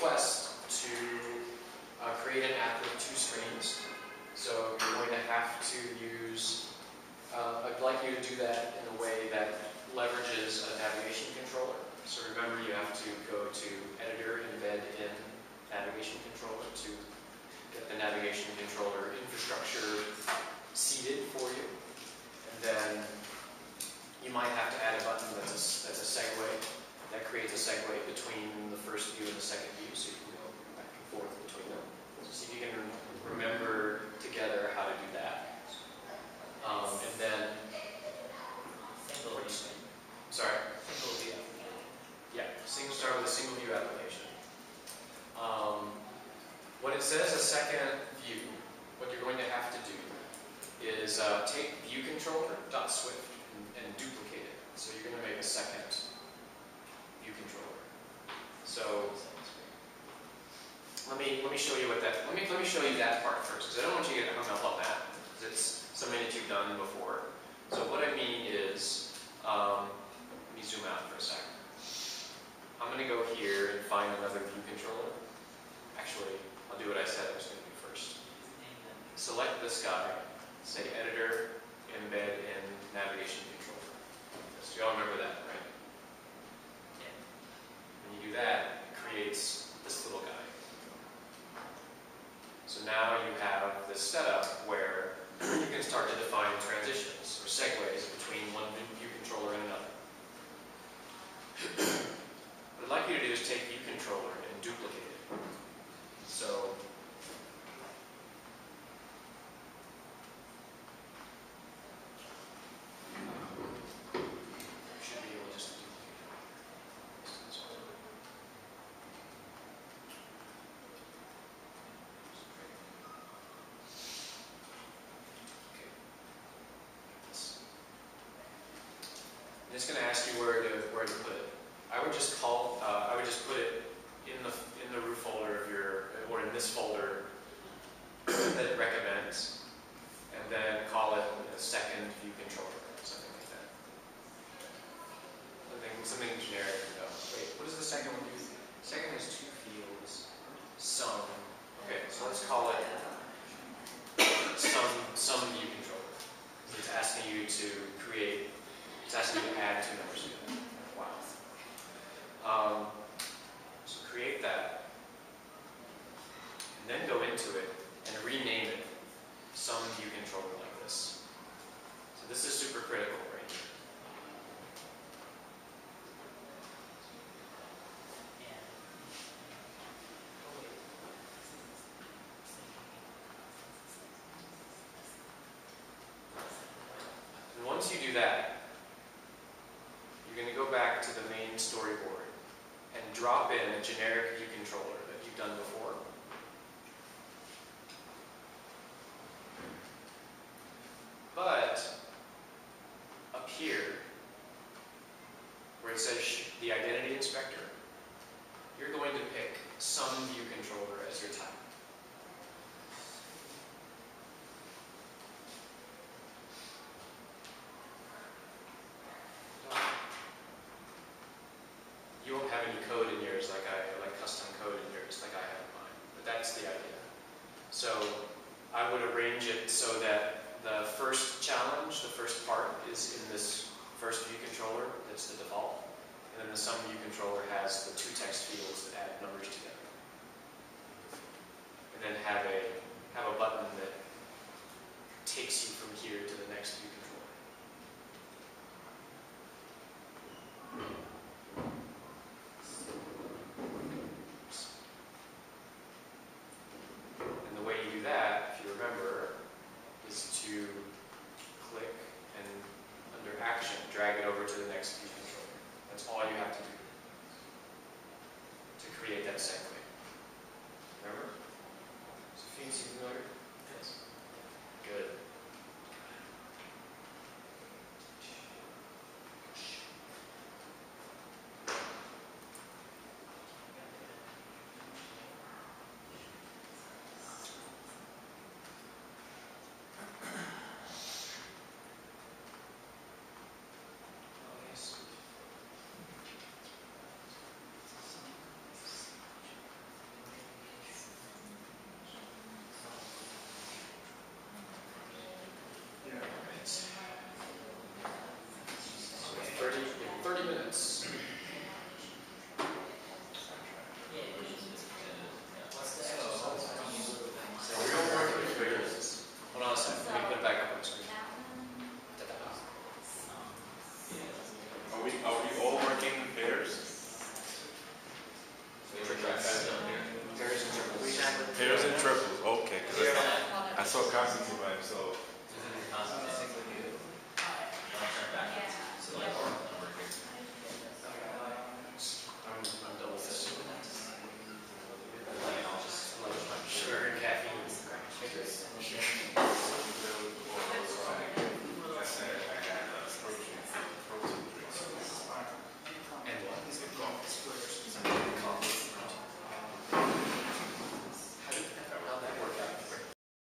request to create an app with 2 screens. So you're going to have to use, I'd like you to do that in a way that leverages a navigation controller. So remember, you have to go to Editor, Embed in Navigation Controller to get the navigation controller infrastructure seeded for you. And then you might have to add a button that's a segue, that creates a segue between the first view and the second view, so you can go back and forth between them. So see if you can remember together how to do that. And then, what do you say? Sorry? Single view. Yeah, start with a single view application. When it says a second view, what you're going to have to do is take viewController.swift and duplicate it. So you're going to make a second view controller. So let me show you what that. Let me show you that part first, because I don't want you to get hung up on that, because it's something that you've done before. So what I mean is, let me zoom out for a second. I'm going to go here and find another view controller. Actually, I'll do what I said I was going to do first. Select this guy, say Editor, Embed in Navigation Controller. So you all remember that, right? Yeah. When you do that, it creates this little guy. So now you have this setup where you can start to define transitions or segues between one view controller and another. What I'd like you to do is take view controller and duplicate it. So you should be able to just duplicate it. And it's going to ask you where to put it. I would just put it in the root folder of or in this folder that it recommends, and then call it a second view controller, or something like that. Something generic. No, wait, what does the second one do? The second has 2 fields. Some. Okay, so let's call it some view controller. It's asking you to create. It's asking you to add 2 numbers to it. Wow. So create that, and then go into it and rename it some view controller like this. So this is super critical right here. And once you do that, you're going to go back to the main storyboard and drop in a generic view controller that you've done before. But up here, where it says the identity inspector, you're going to pick some view controller as your type. You won't have any code in yours like custom code in yours like I have in mine, but that's the idea. So I would arrange it so that the first challenge, the first part, is in this first view controller, that's the default, and then the some view controller has the 2 text fields that add numbers together. And then have a button that takes you from here to the next view controller. And the way you do that, if you remember, is to click and under action, drag it over to the next view controller. That's all you have to do to create that segue. triples. Okay, 'cause I saw Constantine by himself.